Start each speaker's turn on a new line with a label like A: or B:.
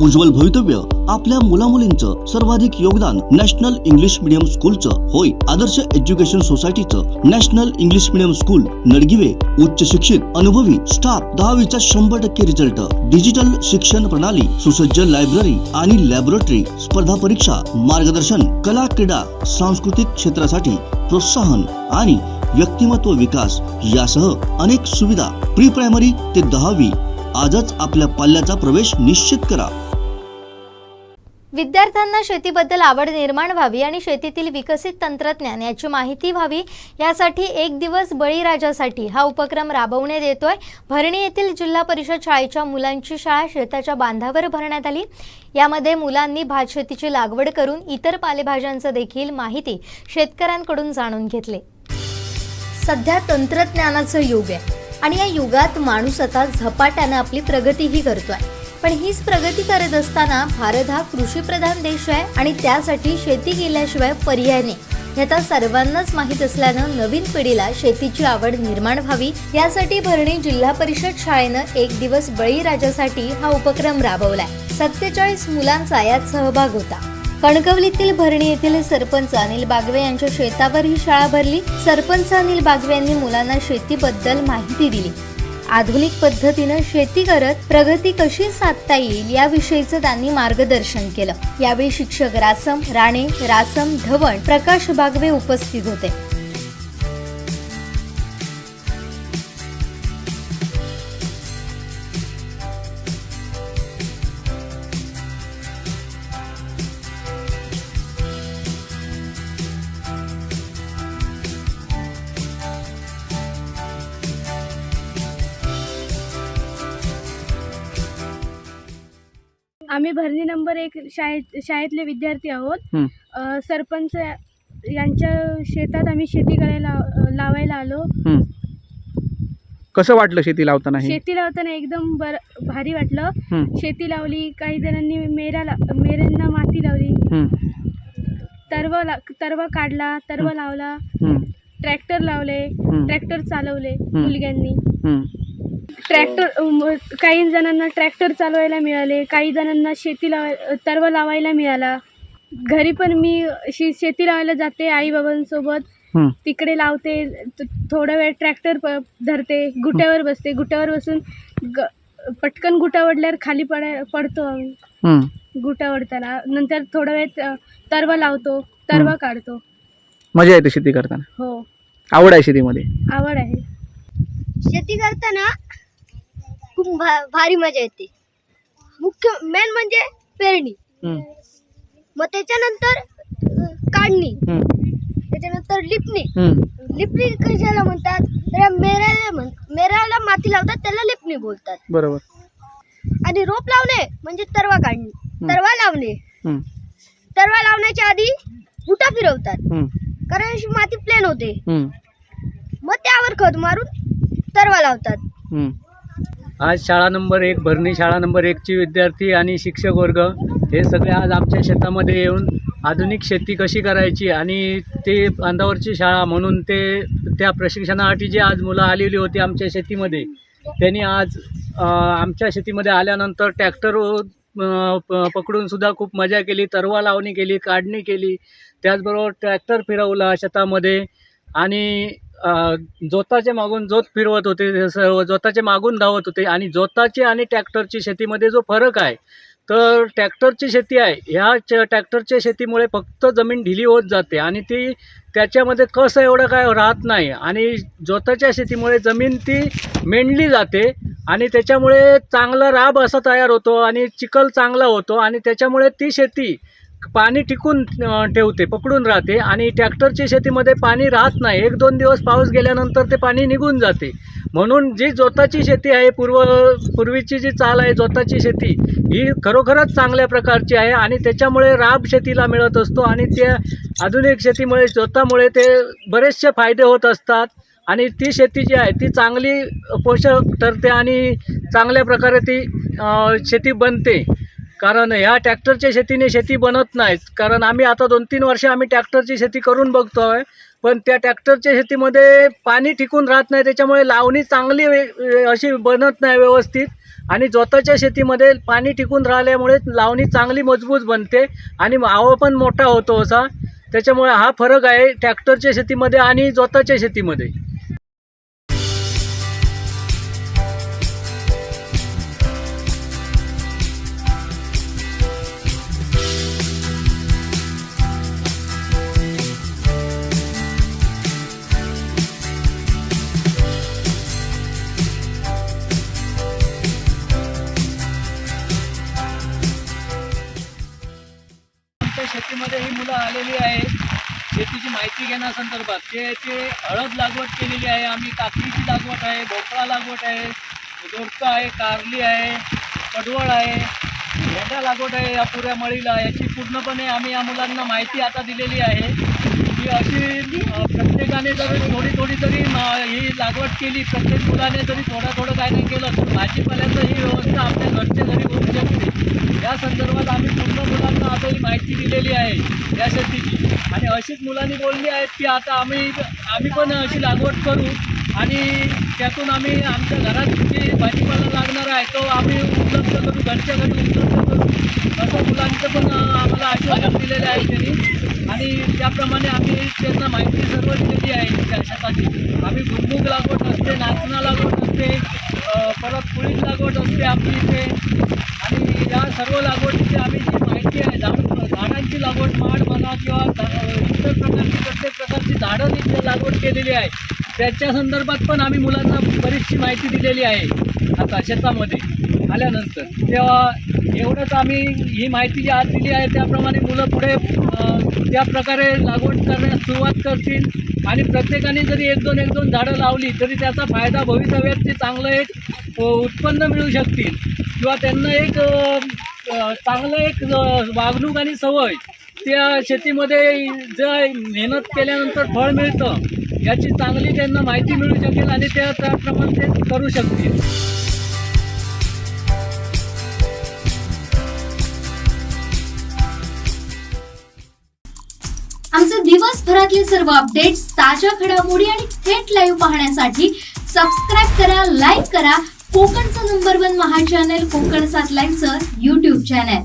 A: उज्ज्वल भवितव्य आपल्या मुलामुलींचं सर्वाधिक योगदान नॅशनल इंग्लिश मीडियम स्कूलचं होय। आदर्श एज्युकेशन सोसायटीचं national English medium school Nadgive उच्च शिक्षित अनुभवी स्टाफ 10वीचा 100% रिझल्ट, डिजिटल शिक्षण प्रणाली, सुसज्ज लायब्ररी आणि लॅबोरेटरी, स्पर्धा परीक्षा मार्गदर्शन, कला क्रीडा सांस्कृतिक क्षेत्रासाठी प्रोत्साहन आणि व्यक्तिमत्व विकास यासह अनेक सुविधा। प्री प्रायमरी ते 10वी आजच आपल्या पाल्याचा प्रवेश निश्चित करा।
B: विद्यार्थ्यांना शेतीबद्दल आवड निर्माण व्हावी आणि शेतीतील विकसित तंत्रज्ञान याची माहिती व्हावी यासाठी एक दिवस बळीराजासाठी हा उपक्रम राबवण्यात येतोय। भरणी येथील जिल्हा परिषद शाळेच्या मुलांची शाळा शेताच्या बांधावर भरण्यात आली। यामध्ये मुलांनी भात शेतीची लागवड करून इतर पालेभाज्यांचं देखील माहिती शेतकऱ्यांकडून जाणून घेतली। सध्या तंत्रज्ञानाचं युग आहे आणि या युगात माणूस आता झपाट्याने आपली प्रगतीही करतोय। पण हीच प्रगती करत असताना भारत हा कृषीप्रधान देश आहे आणि त्यासाठी शेती केल्याशिवाय पर्याय नाही हे आता सर्वांनाच माहीत असल्यानं नवीन पिढीला शेतीची आवड निर्माण व्हावी यासाठी भरणी जिल्हा परिषद शाळेनं एक दिवस बळीराजासाठी हा उपक्रम राबवलाय। 47 मुलांचा यात सहभाग होता। कणकवलीतील भरणी येथील सरपंच अनिल बागवे यांच्या शेतावर ही शाळा भरली। सरपंच अनिल बागवे यांनी मुलांना शेतीबद्दल माहिती दिली। आधुनिक पद्धतीने शेती करत प्रगती कशी साधता येईल याविषयीचं त्यांनी मार्गदर्शन केलं। यावेळी शिक्षक रासम राणे, रासम धवण, प्रकाश बागवे उपस्थित होते।
C: आम्ही भरणी नंबर 1 शाळेतले विद्यार्थी आहोत। सरपंच यांच्या शेतात आम्ही शेती करायला लावायला आलो।
D: कसं वाटलं शेती लावताना?
C: शेती लावताना एकदम भारी वाटलं। शेती लावली, काही जणांनी मेऱ्यांना माती लावली, तरवा काढला, तरवा लावला, ट्रॅक्टर लावले, ट्रॅक्टर चालवले मुलग्यांनी। काही जणांना ट्रॅक्टर चालवायला मिळाले, काही जणांना तरवा लावायला मिळाला। घरी पण मी शेती लावायला जाते आई बाबांसोबत, तिकडे लावते, थोडा वेळ ट्रॅक्टर धरते, गुट्यावर बसते, गुट्यावर बसून पटकन गुटा वडल्यावर खाली पडतो आम्ही गुटा वडताना। नंतर थोडा वेळ तरवा लावतो, तरवा काढतो।
D: मजा येते शेती करताना?
C: हो,
D: आवड आहे शेतीमध्ये?
C: आवड आहे।
E: शेती करताना खूप भारी मजा येते। मुख्य मेन म्हणजे पेरणी, मग त्याच्यानंतर काढणी, त्याच्यानंतर लिपणी। लिपणी कशाला म्हणतात तर मेऱ्याला माती लावतात त्याला लिपणी बोलतात,
D: बरोबर।
E: आणि रोप लावणे म्हणजे तरवा काढणी, तरवा लावणे। तरवा लावण्याच्या आधी बुटा फिरवतात कारण अशी माती प्लेन होते, मग त्यावर खत मारून तरवा लावतात।
F: आज शाळा नंबर 1 भरणी शाळा नंबर 1 ची विद्यार्थी आणि शिक्षक वर्ग हे सगळे आज आमच्या शेतामध्ये येऊन आधुनिक शेती कशी करायची आणि ते बांधावरची शाळा म्हणून त्या प्रशिक्षणासाठी जे आज मुलं आलेली होती आमच्या शेतीमध्ये, त्यांनी आज आमच्या शेतीमध्ये आल्यानंतर ट्रॅक्टर पकडून सुद्धा खूप मजा केली, तरवा लावणी केली, काढणी केली, त्याचबरोबर ट्रॅक्टर फिरवला शेतामध्ये आणि जोताच्या मागून जोत फिरवत होते, सर्व जोताच्या मागून धावत होते। आणि जोताची आणि ट्रॅक्टरची शेतीमध्ये जो फरक आहे तर ट्रॅक्टरची शेती आहे, ह्या ट्रॅक्टरच्या शेतीमुळे फक्त जमीन ढिली होत जाते आणि ती त्याच्यामध्ये कसं एवढं काय राहत नाही, आणि जोताच्या शेतीमुळे जमीन ती मेंढली जाते आणि त्याच्यामुळे चांगला राब असा तयार होतो आणि चिखल चांगला होतो आणि त्याच्यामुळे ती शेती पाणी टिकून ठेवते, पकडून राहते। आणि ट्रॅक्टरच्या शेतीमध्ये पाणी राहत नाही, 1-2 दिवस पाऊस गेल्यानंतर ते पाणी निघून जाते। म्हणून जी जोताची शेती आहे, पूर्वीची जी चाल आहे जोताची शेती, ही खरोखरच चांगल्या प्रकारची आहे आणि त्याच्यामुळे राब शेतीला मिळत असतो आणि त्या आधुनिक शेतीमुळे जोतामुळे ते बरेचसे फायदे होत असतात आणि ती शेती जी आहे ती चांगली पोषक ठरते आणि चांगल्या प्रकारे ती शेती बनते। कारण ह्या ट्रॅक्टरच्या शेतीने शेती बनत नाहीत, कारण आम्ही आता 2-3 वर्ष आम्ही ट्रॅक्टरची शेती करून बघतो आहे, पण त्या ट्रॅक्टरच्या शेतीमध्ये पाणी टिकून राहत नाही, त्याच्यामुळे लावणी चांगली अशी बनत नाही व्यवस्थित आणि स्वतःच्या शेतीमध्ये पाणी टिकून राहिल्यामुळे लावणी चांगली मजबूत बनते आणि मावा पण मोठा होतो असा. त्याच्यामुळे हा फरक आहे ट्रॅक्टरच्या शेतीमध्ये आणि स्वतःच्या शेतीमध्ये. आमच्या शेतीमध्ये ही मुलं आलेली आहेत शेतीची माहिती घेण्यासंदर्भात. ते हळद लागवड केलेली आहे, आम्ही काकडीची लागवड आहे, भोपळा लागवड आहे, दोडका आहे, कारली आहे, पडवळ आहे, भेंडा लागवड आहे या पुऱ्या मळीला. याची पूर्णपणे आम्ही या मुलांना माहिती आता दिलेली आहे की अशी प्रत्येकाने जर थोडी थोडी तरी ही लागवड केली, प्रत्येक मुलाने जरी थोडं काय नाही केलं तर भाजीपाल्याचं ही व्यवस्था आपल्या घरच्या घरी होऊ शकते. या संदर्भात आम्ही पूर्ण मुलांना आता ही माहिती दिलेली आहे या शेतीची. आणि अशीच मुलांनी बोलली आहेत की आता आम्ही पण अशी लागवड करू आणि त्यातून आम्ही आमच्या घरात जे भाजीपाला लागणार आहे तो आम्ही उपलब्ध करू, घरच्या घरी उपलब्ध करू, असं मुलांचं पण आम्हाला आश्वासन दिलेलं आहे त्यांनी. आणि त्याप्रमाणे आम्ही त्यांना माहिती सर्व दिलेली आहे त्या शेताची. आम्ही भुईमूग लागवड असते, नाचणा लागवड असते, परत कुळीत लागवड असते आपली इथे. आणि या सर्व लागवडीची आम्ही जी माहिती आहे झाडांची लागवड माड म्हणा किंवा इतर प्रकारची प्रत्येक प्रकारची झाडं जी लागवड केलेली आहे त्याच्या संदर्भात पण आम्ही मुलांना बरीचशी माहिती दिलेली आहे आता शेतामध्ये आल्यानंतर. तेव्हा एवढंच आम्ही ही माहिती जी आज दिली आहे त्याप्रमाणे मुलं पुढे त्या प्रकारे लागवड करण्यास सुरुवात करतील. आणि प्रत्येकाने जरी एक दोन झाडं लावली तरी त्याचा फायदा भवितव्यात ते चांगलं एक उत्पन्न मिळू शकतील किंवा त्यांना एक चांगलं एक वागणूक आणि सवय त्या शेतीमध्ये जर मेहनत केल्यानंतर फळ मिळतं याची चांगली त्यांना माहिती मिळू शकेल आणि त्याप्रमाणे ते करू शकतील.
B: आमचे दिवसभरातले सर्व अपडेट्स, ताज्या घडामोडी आणि थेट लाईव्ह पाहण्यासाठी सबस्क्राईब करा, लाईक करा कोकणचं नंबर 1 महा चॅनल कोकण 7 लाईनचं YouTube चॅनल.